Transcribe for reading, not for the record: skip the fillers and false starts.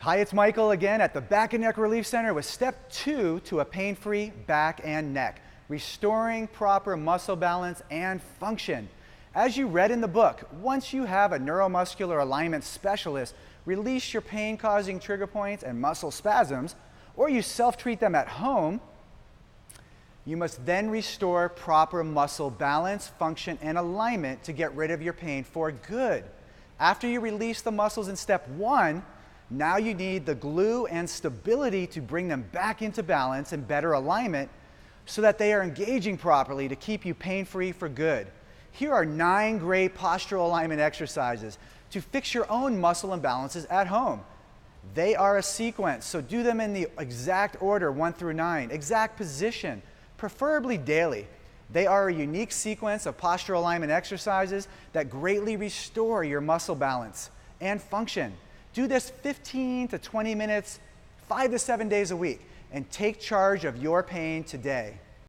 Hi, it's Michael again at the Back and Neck Relief Center with step 2 to a pain-free back and neck, restoring proper muscle balance and function. As you read in the book, once you have a neuromuscular alignment specialist release your pain-causing trigger points and muscle spasms, or you self-treat them at home, you must then restore proper muscle balance, function, and alignment to get rid of your pain for good. After you release the muscles in step 1, now you need the glue and stability to bring them back into balance and better alignment so that they are engaging properly to keep you pain-free for good. Here are 9 great postural alignment exercises to fix your own muscle imbalances at home. They are a sequence, so do them in the exact order, 1 through 9, exact position, preferably daily. They are a unique sequence of postural alignment exercises that greatly restore your muscle balance and function. Do this 15 to 20 minutes, 5 to 7 days a week, and take charge of your pain today.